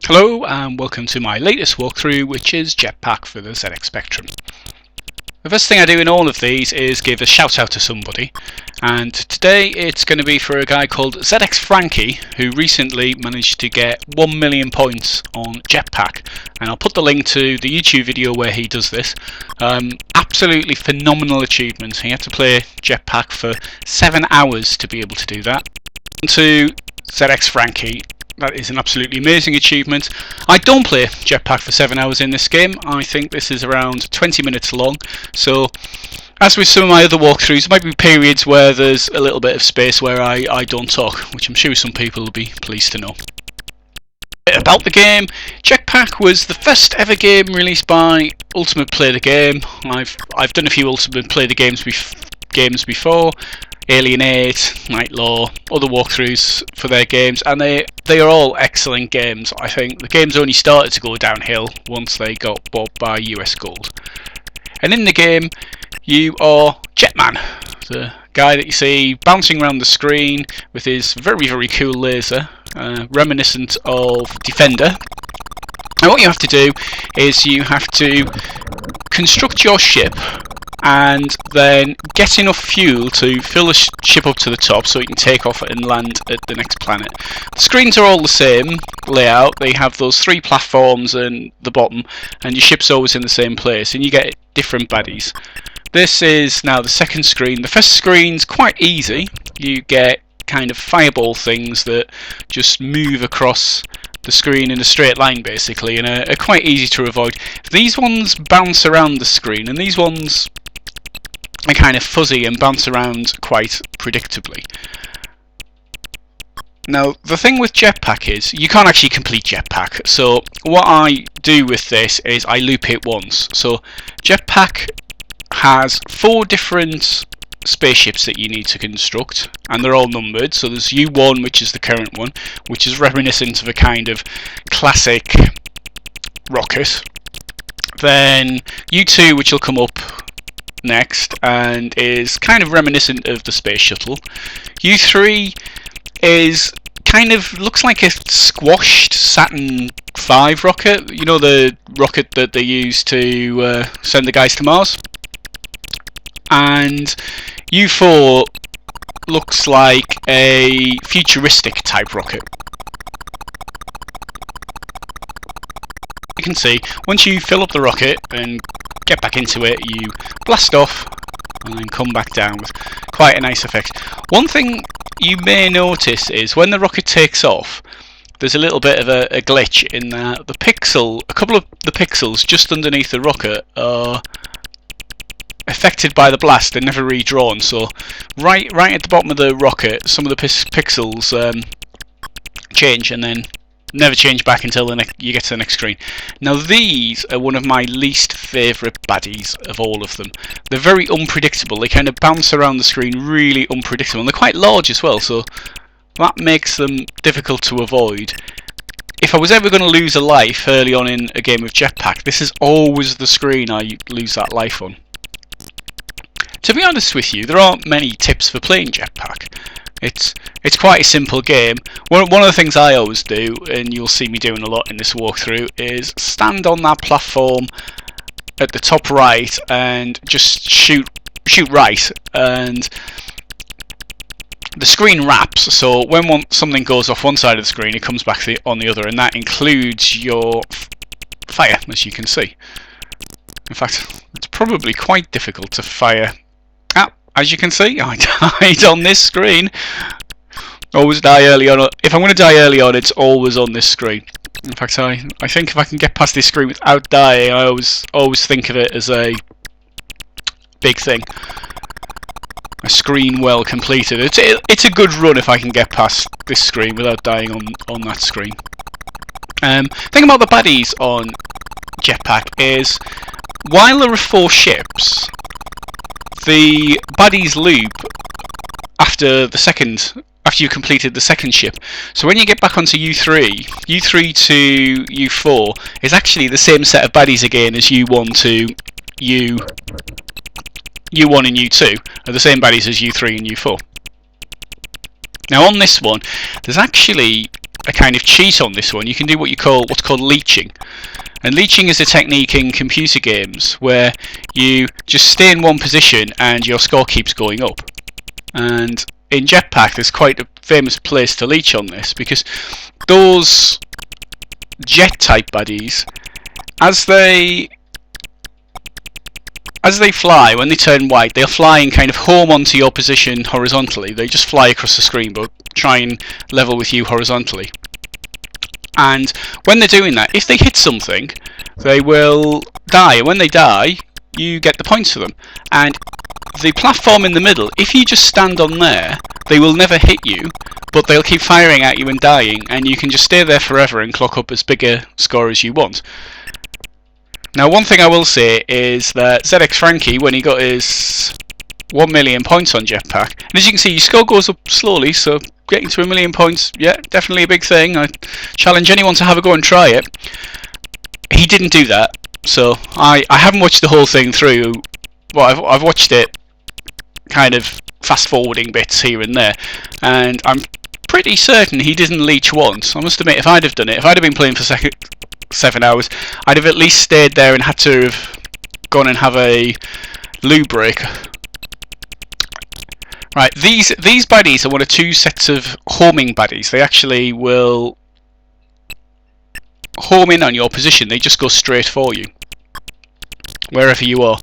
Hello and welcome to my latest walkthrough, which is Jetpac for the ZX Spectrum. The first thing I do in all of these is give a shout out to somebody, and today it's going to be for a guy called ZX Frankie who recently managed to get 1 million points on Jetpac, and I'll put the link to the YouTube video where he does this. Absolutely phenomenal achievement. He had to play Jetpac for 7 hours to be able to do that. To ZX Frankie, that is an absolutely amazing achievement. I don't play Jetpac for 7 hours in this game. I think this is around 20 minutes long. So, as with some of my other walkthroughs, there might be periods where there's a little bit of space where I don't talk, which I'm sure some people will be pleased to know. About the game, Jetpac was the first ever game released by Ultimate Play the Game. I've done a few Ultimate Play the games before. Alien 8, Nightlaw, other walkthroughs for their games, and they are all excellent games. I think the games only started to go downhill once they got bought by US Gold. And in the game, you are Jetman, the guy that you see bouncing around the screen with his very, very cool laser, reminiscent of Defender. And what you have to do is you have to construct your ship and then get enough fuel to fill the ship up to the top so it can take off and land at the next planet. The screens are all the same layout. They have those 3 platforms and the bottom, and your ship's always in the same place, and you get different baddies. This is now the second screen. The first screen's quite easy. You get kind of fireball things that just move across the screen in a straight line basically, and are quite easy to avoid. These ones bounce around the screen, and these ones are kind of fuzzy and bounce around quite predictably. Now, the thing with Jetpac is you can't actually complete Jetpac, so what I do with this is I loop it once. So Jetpac has 4 different spaceships that you need to construct, and they're all numbered. So there's U1, which is the current one, which is reminiscent of a kind of classic rocket. Then U2, which will come up next and is kind of reminiscent of the space shuttle. U3 is kind of looks like a squashed Saturn V rocket, you know, the rocket that they use to send the guys to Mars. And U4 looks like a futuristic type rocket. You can see once you fill up the rocket and get back into it, you blast off and then come back down with quite a nice effect. One thing you may notice is when the rocket takes off, there's a little bit of a glitch in that a couple of the pixels just underneath the rocket are affected by the blast and never redrawn. So right at the bottom of the rocket, some of the pixels change and then never change back until you get to the next screen. Now these are one of my least favourite baddies of all of them. They're very unpredictable. They kind of bounce around the screen really unpredictable, and they're quite large as well, so that makes them difficult to avoid. If I was ever going to lose a life early on in a game of Jetpac, this is always the screen I lose that life on. To be honest with you, there aren't many tips for playing Jetpac. It's quite a simple game. One of the things I always do, and you'll see me doing a lot in this walkthrough, is stand on that platform at the top right and just shoot right, and the screen wraps. So when something goes off one side of the screen, it comes back on the other, and that includes your fire, as you can see. In fact, it's probably quite difficult to fire. As you can see, I died on this screen. Always die early on. If I'm going to die early on, it's always on this screen. In fact, I think if I can get past this screen without dying, I always think of it as a big thing. A screen well completed. It's a good run if I can get past this screen without dying on that screen. Thing about the baddies on Jetpac is, while there are 4 ships, the baddies loop after you completed the second ship. So when you get back onto U3 to U4 is actually the same set of baddies again as U1 to U1 and U2 are the same baddies as U3 and U4. Now on this one, there's actually a kind of cheat on this one. You can do what's called leaching. And leaching is a technique in computer games where you just stay in one position and your score keeps going up. And in Jetpac there's quite a famous place to leach on this, because those jet type baddies, as they fly, when they turn white, they're flying kind of home onto your position horizontally. They just fly across the screen but try and level with you horizontally. And when they're doing that, if they hit something, they will die. And when they die, you get the points for them. And the platform in the middle, if you just stand on there, they will never hit you, but they'll keep firing at you and dying, and you can just stay there forever and clock up as big a score as you want. Now, one thing I will say is that ZX Frankie, when he got his 1 million points on Jetpac, and as you can see, your score goes up slowly, so getting to 1 million points, yeah, definitely a big thing. I challenge anyone to have a go and try it. He didn't do that, so I haven't watched the whole thing through. Well, I've watched it kind of fast forwarding bits here and there, and I'm pretty certain he didn't leech once. I must admit, if I'd have done it, if I'd have been playing for 7 hours, I'd have at least stayed there and had to have gone and have a loo break. Right, these baddies are one of two sets of homing baddies. They actually will home in on your position. They just go straight for you, wherever you are.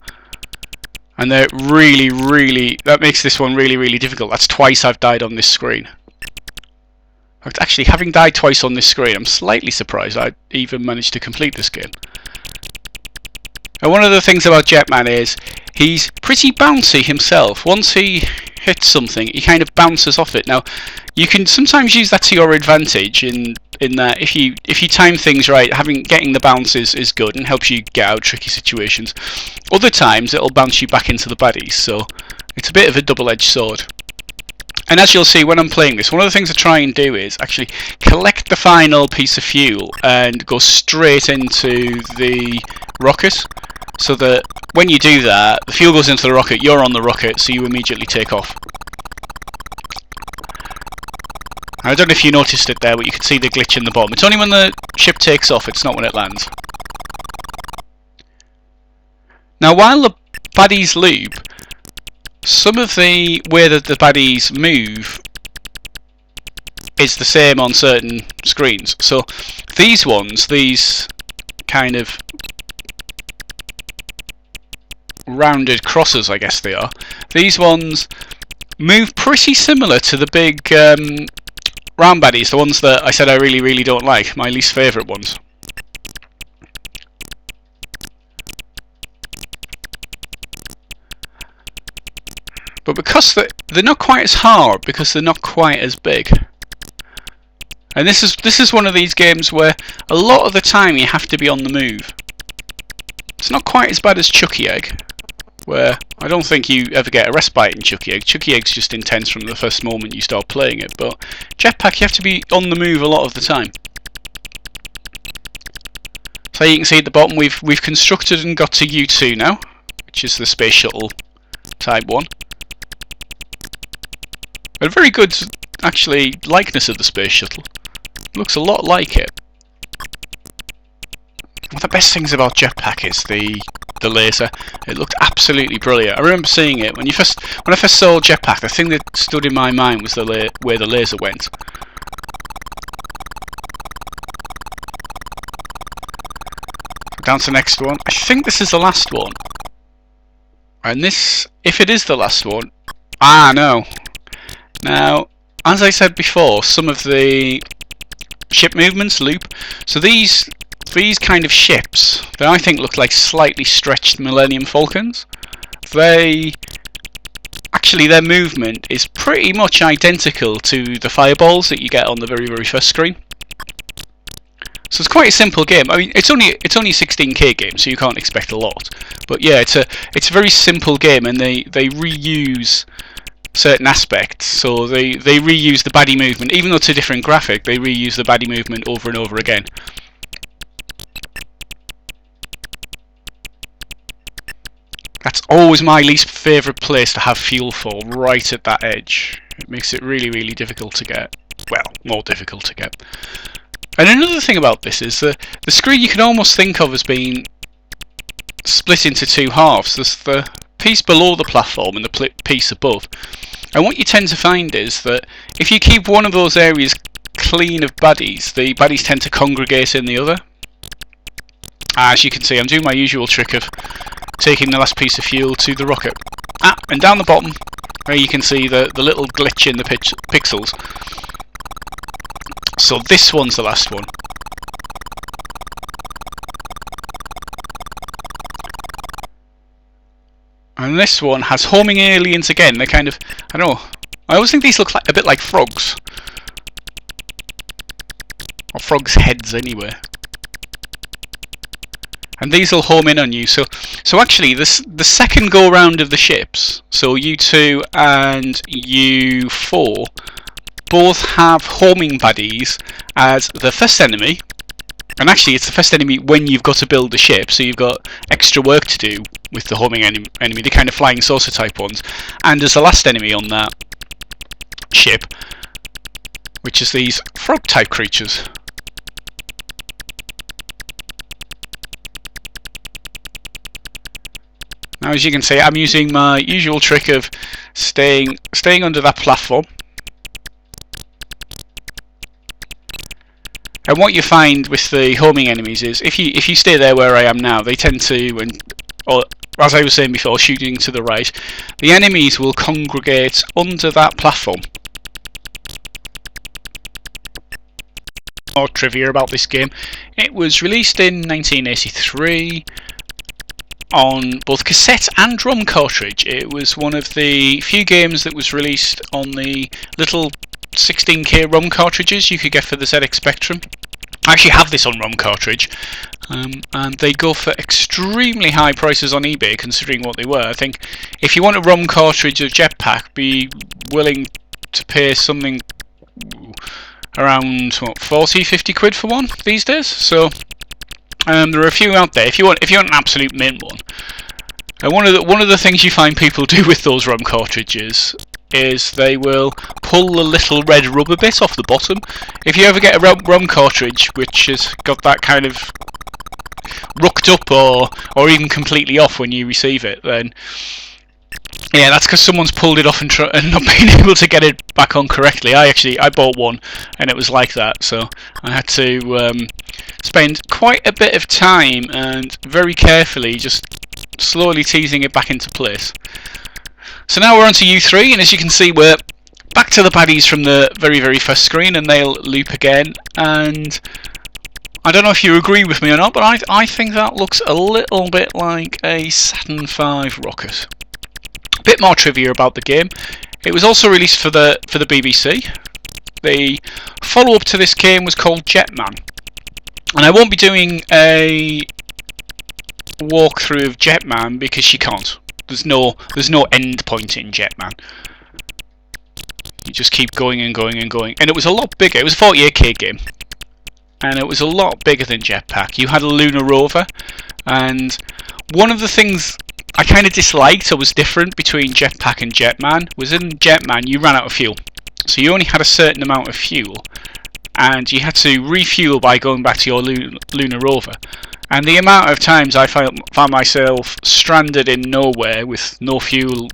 And they're really, that makes this one really difficult. That's twice I've died on this screen. In fact, actually, having died twice on this screen, I'm slightly surprised I even managed to complete this game. And one of the things about Jetman is he's pretty bouncy himself. Once he hits something, he kind of bounces off it. Now, you can sometimes use that to your advantage in that if you time things right, getting the bounce is good and helps you get out of tricky situations. Other times it'll bounce you back into the baddies, so it's a bit of a double-edged sword. And as you'll see when I'm playing this, one of the things I try and do is actually collect the final piece of fuel and go straight into the rocket, so that when you do that, the fuel goes into the rocket, you're on the rocket, so you immediately take off. I don't know if you noticed it there, but you can see the glitch in the bottom. It's only when the ship takes off, it's not when it lands. Now, while the baddies loop, some of the way that the baddies move is the same on certain screens. So these ones, these kind of rounded crosses, I guess they are, these ones move pretty similar to the big round baddies, the ones that I said I really don't like, my least favourite ones. But because they're not quite as hard, because they're not quite as big. And this is one of these games where a lot of the time you have to be on the move. It's not quite as bad as Chucky Egg, where I don't think you ever get a respite in Chucky Egg. Chucky Egg's just intense from the first moment you start playing it, but Jetpac you have to be on the move a lot of the time. So you can see at the bottom we've constructed and got to U2 now, which is the space shuttle type 1. A very good, actually, likeness of the space shuttle. It looks a lot like it. One of the best things about Jetpac is the laser. It looked absolutely brilliant. I remember seeing it when I first saw Jetpac. The thing that stood in my mind was where the laser went. Down to the next one. I think this is the last one. And this, if it is the last one, no. Now, as I said before, some of the ship movements loop. So these kind of ships that I think look like slightly stretched Millennium Falcons, their movement is pretty much identical to the fireballs that you get on the very first screen. So it's quite a simple game. I mean, it's only a 16K game, so you can't expect a lot. But yeah, it's a very simple game, and they reuse certain aspects. So they reuse the baddie movement, even though it's a different graphic. They reuse the baddie movement over and over again. That's always my least favourite place to have fuel for, right at that edge. It makes it really difficult to get. well, more difficult to get. And another thing about this is the screen you can almost think of as being split into two halves. There's the piece below the platform and the piece above. And what you tend to find is that if you keep one of those areas clean of baddies, the baddies tend to congregate in the other. As you can see, I'm doing my usual trick of taking the last piece of fuel to the rocket. And down the bottom, where you can see the little glitch in the pixels. So this one's the last one. And this one has homing aliens again. They're kind of, I don't know, I always think these look like a bit like frogs. Or frogs' heads anyway. And these will home in on you. So actually, the second go round of the ships, so U2 and U4, both have homing baddies as the first enemy. And actually, it's the first enemy when you've got to build the ship, so you've got extra work to do with the homing enemy, the kind of flying saucer type ones. And as the last enemy on that ship, which is these frog type creatures. Now, as you can see, I'm using my usual trick of staying under that platform. And what you find with the homing enemies is if you stay there where I am now, they tend to, or as I was saying before, shooting to the right, the enemies will congregate under that platform. More trivia about this game. It was released in 1983 on both cassette and ROM cartridge. It was one of the few games that was released on the little 16K ROM cartridges you could get for the ZX Spectrum. I actually have this on ROM cartridge, and they go for extremely high prices on eBay considering what they were. I think if you want a ROM cartridge of Jetpac, be willing to pay something around what, 40-50 quid for one these days. So there are a few out there. If you want an absolute mint one, and one of the things you find people do with those ROM cartridges is they will pull the little red rubber bit off the bottom. If you ever get a ROM cartridge which has got that kind of rucked up or even completely off when you receive it, then yeah, that's because someone's pulled it off and not been able to get it back on correctly. I bought one and it was like that, so I had to spend quite a bit of time and very carefully just slowly teasing it back into place. So now we're on to U3, and as you can see, we're back to the baddies from the very first screen, and they'll loop again. And I don't know if you agree with me or not, but I think that looks a little bit like a Saturn V rocket. A bit more trivia about the game. It was also released for the BBC. The follow-up to this game was called Jetman, and I won't be doing a walkthrough of Jetman because you can't. There's no end point in Jetman. You just keep going and going and going. And it was a lot bigger. It was a 48K game. And it was a lot bigger than Jetpac. You had a lunar rover. And one of the things I kind of disliked or was different between Jetpac and Jetman was in Jetman you ran out of fuel. So you only had a certain amount of fuel. And you had to refuel by going back to your lunar rover. And the amount of times I found myself stranded in nowhere with no fuel,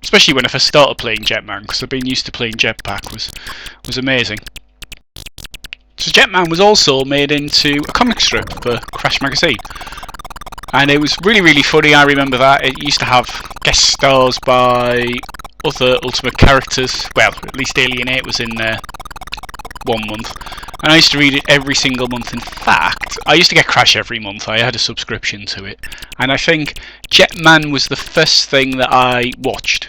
especially when I first started playing Jetman, because I've been used to playing Jetpac, was amazing. So Jetman was also made into a comic strip for Crash magazine, and it was really funny. I remember that it used to have guest stars by other Ultimate characters. Well, at least Alien 8 was in there 1 month. And I used to read it every single month. In fact, I used to get Crash every month. I had a subscription to it. And I think Jetman was the first thing that I watched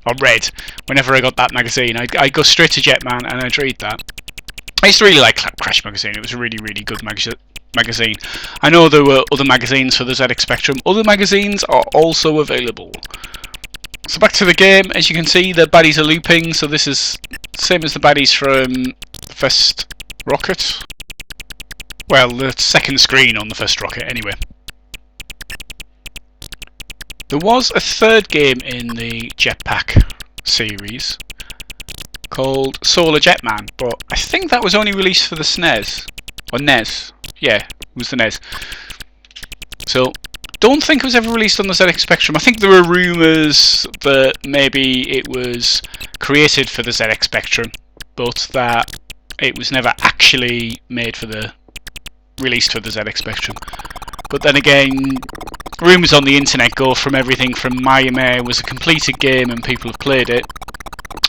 or read whenever I got that magazine. I'd go straight to Jetman and I'd read that. I used to really like Crash magazine. It was a really good magazine. I know there were other magazines for the ZX Spectrum. Other magazines are also available. So back to the game. As you can see, the baddies are looping. So this is the same as the baddies from the first rocket. Well, the second screen on the first rocket anyway. There was a third game in the Jetpac series called Solar Jetman, but I think that was only released for the SNES. Or NES. Yeah, it was the NES. So, don't think it was ever released on the ZX Spectrum. I think there were rumours that maybe it was created for the ZX Spectrum, but that it was never actually made for the released for the ZX Spectrum. But then again, rumours on the internet go from everything from Mayame was a completed game and people have played it,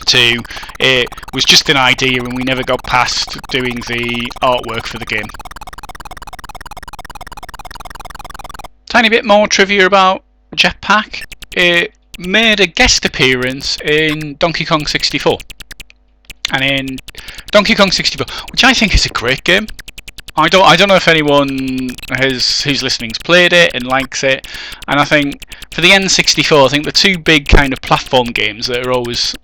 to it was just an idea and we never got past doing the artwork for the game. Tiny bit more trivia about Jetpac. It made a guest appearance in Donkey Kong 64. And in Donkey Kong 64, which I think is a great game. I don't know if anyone who's listening's played it and likes it. And I think for the N64, I think the two big kind of platform games that are always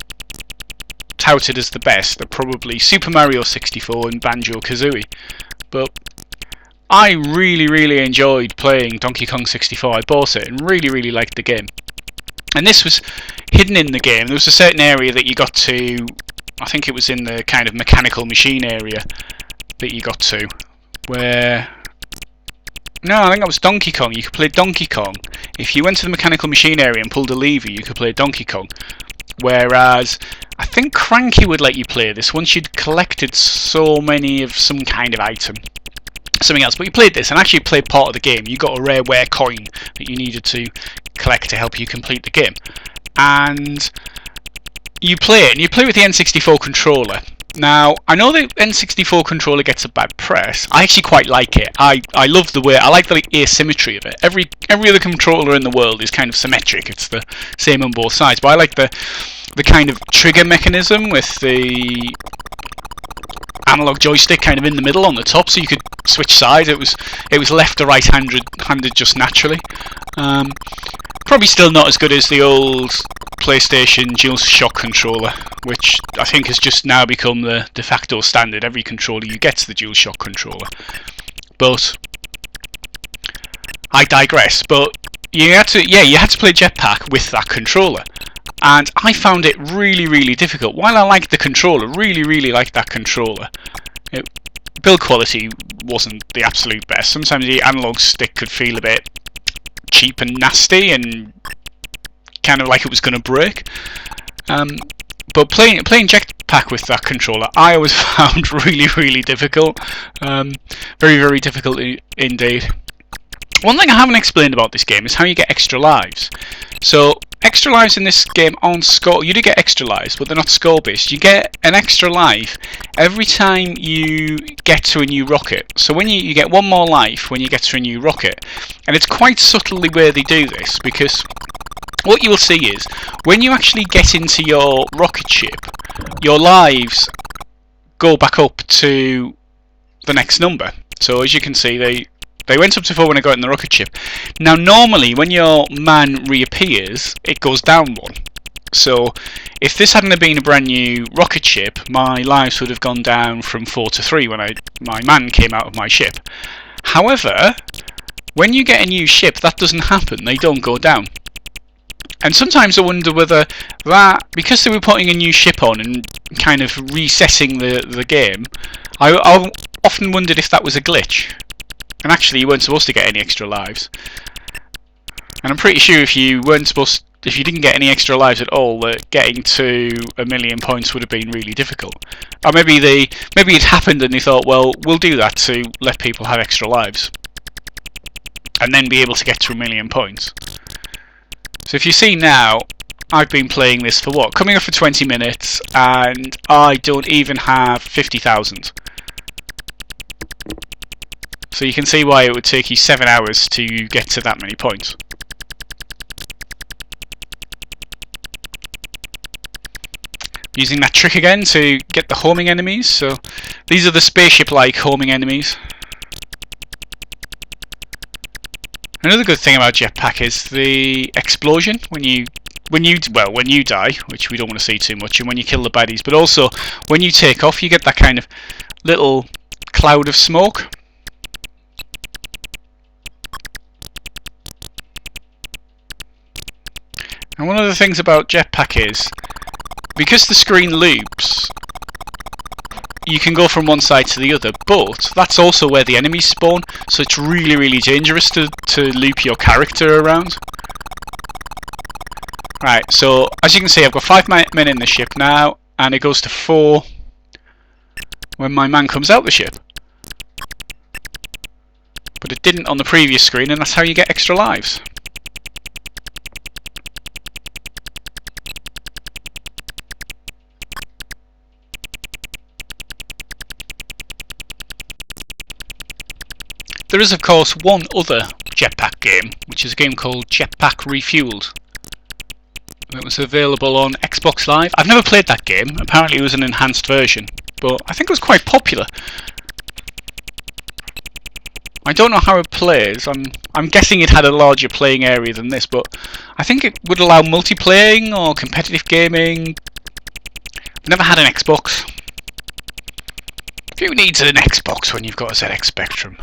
touted as the best are probably Super Mario 64 and Banjo-Kazooie. But I really enjoyed playing Donkey Kong 64. I bought it and really liked the game. And this was hidden in the game. There was a certain area that you got to, I think it was in the kind of mechanical machine area that you got to, where, no, I think that was Donkey Kong. You could play Donkey Kong. If you went to the mechanical machine area and pulled a lever, you could play Donkey Kong. Whereas I think Frankie would let you play this once you'd collected so many of some kind of item. Something else, but you played this and actually played part of the game. You got a rare coin that you needed to collect to help you complete the game, and you play it, and you play with the N64 controller. Now, I know the N64 controller gets a bad press. I actually quite like it. I love the way, I like the asymmetry of it. Every other controller in the world is kind of symmetric. It's the same on both sides, but I like the kind of trigger mechanism with the analog joystick kind of in the middle on the top, so you could switch sides. It was left or right handed just naturally. Probably still not as good as the old PlayStation DualShock controller, which I think has just now become the de facto standard. Every controller you get's the DualShock controller. But I digress. But you had to play Jetpac with that controller. And I found it really difficult. While I liked the controller, really liked that controller, build quality wasn't the absolute best. Sometimes the analog stick could feel a bit cheap and nasty and kind of like it was going to break. But playing Jetpac with that controller, I always found really difficult. Very difficult indeed. One thing I haven't explained about this game is how you get extra lives. So extra lives in this game aren't score. You do get extra lives, but they're not score based. You get an extra life every time you get to a new rocket. So when you get one more life when you get to a new rocket, and it's quite subtly where they do this, because what you will see is when you actually get into your rocket ship, your lives go back up to the next number. So as you can see, they went up to 4 when I got in the rocket ship. Now normally when your man reappears, it goes down 1. So if this hadn't been a brand new rocket ship, my lives would have gone down from 4 to 3 when my man came out of my ship. However, when you get a new ship, that doesn't happen. They don't go down. And sometimes I wonder whether that, because they were putting a new ship on and kind of resetting the game, I often wondered if that was a glitch. And actually you weren't supposed to get any extra lives. And I'm pretty sure if you didn't get any extra lives at all, that getting to 1,000,000 points would have been really difficult. Or maybe it happened and they thought, well, we'll do that to let people have extra lives. And then be able to get to 1,000,000 points. So if you see now, I've been playing this for what? Coming up for 20 minutes, and I don't even have 50,000. So you can see why it would take you 7 hours to get to that many points. Using that trick again to get the homing enemies. So these are the spaceship-like homing enemies. Another good thing about Jetpac is the explosion when you die, which we don't want to see too much, and when you kill the baddies. But also when you take off, you get that kind of little cloud of smoke. And one of the things about Jetpac is because the screen loops, you can go from one side to the other, but that's also where the enemies spawn, so it's really, really dangerous to loop your character around. Right, so as you can see, I've got 5 men in the ship now, and it goes to 4 when my man comes out the ship. But it didn't on the previous screen, and that's how you get extra lives. There is, of course, one other Jetpac game, which is a game called Jetpac Refueled. It was available on Xbox Live. I've never played that game. Apparently it was an enhanced version, but I think it was quite popular. I don't know how it plays. I'm guessing it had a larger playing area than this, but I think it would allow multiplaying or competitive gaming. I've never had an Xbox. Who needs an Xbox when you've got a ZX Spectrum?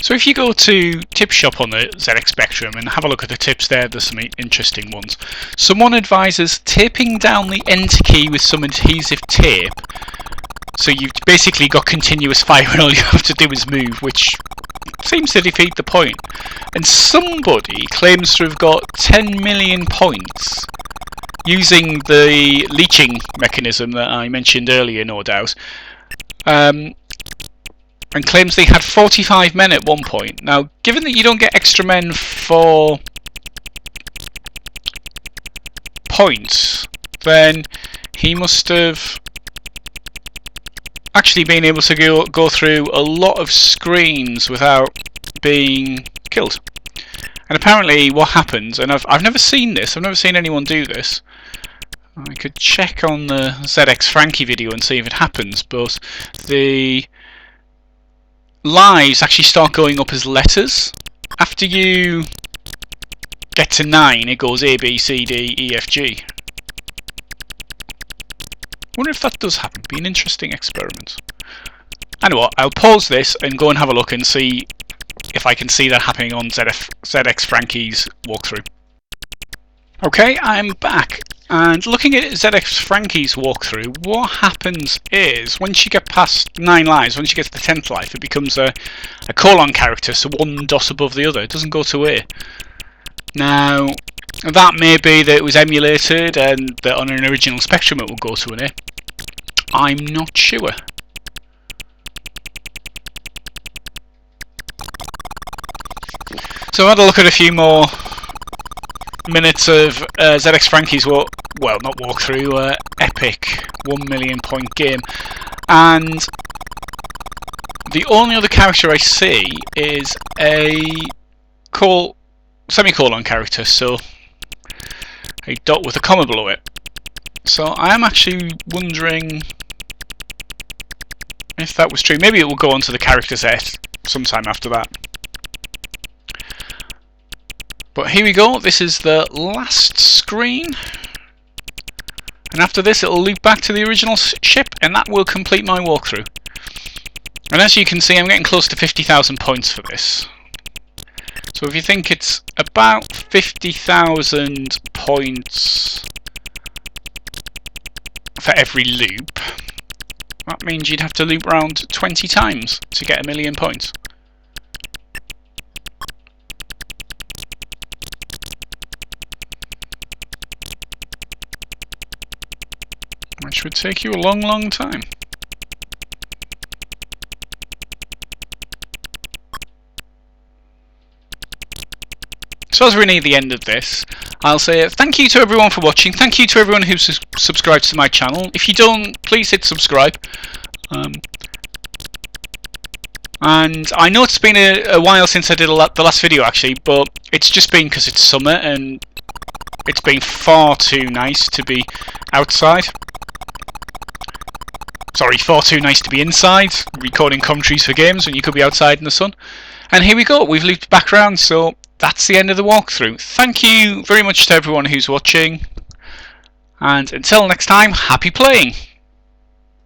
So if you go to tip shop on the ZX Spectrum and have a look at the tips there, there's some interesting ones. Someone advises taping down the enter key with some adhesive tape. So you've basically got continuous fire and all you have to do is move, which seems to defeat the point. And somebody claims to have got 10 million points using the leaching mechanism that I mentioned earlier, no doubt. And claims they had 45 men at one point. Now, given that you don't get extra men for points, then he must have actually been able to go through a lot of screens without being killed. And apparently what happens, and I've never seen this, I've never seen anyone do this. I could check on the ZX Frankie video and see if it happens, but the lives actually start going up as letters. After you get to 9, it goes A, B, C, D, E, F, G. Wonder if that does happen. Be an interesting experiment. Anyway, I'll pause this and go and have a look and see if I can see that happening on ZX Frankie's walkthrough. Okay, I'm back. And looking at ZX Frankie's walkthrough, what happens is, once you get past 9 lives, once you get to the 10th life, it becomes a colon character, so one dot above the other. It doesn't go to A. Now, that may be that it was emulated and that on an original Spectrum it will go to an A. I'm not sure. So I had a look at a few more minutes of ZX Frankie's not walkthrough, epic 1 million point game, and the only other character I see is a semicolon character, so a dot with a comma below it. So I am actually wondering if that was true. Maybe it will go on to the character set sometime after that. But here we go, this is the last screen, and after this it'll loop back to the original ship, and that will complete my walkthrough. And as you can see, I'm getting close to 50,000 points for this. So if you think it's about 50,000 points for every loop, that means you'd have to loop around 20 times to get 1 million points. Which would take you a long, long time. So as we're near the end of this, I'll say thank you to everyone for watching. Thank you to everyone who's subscribed to my channel. If you don't, please hit subscribe. And I know it's been a while since I did the last video actually, but it's just been because it's summer and it's been far too nice to be outside. Sorry, far too nice to be inside, recording commentaries for games when you could be outside in the sun. And here we go, we've looped back around, so that's the end of the walkthrough. Thank you very much to everyone who's watching, and until next time, happy playing!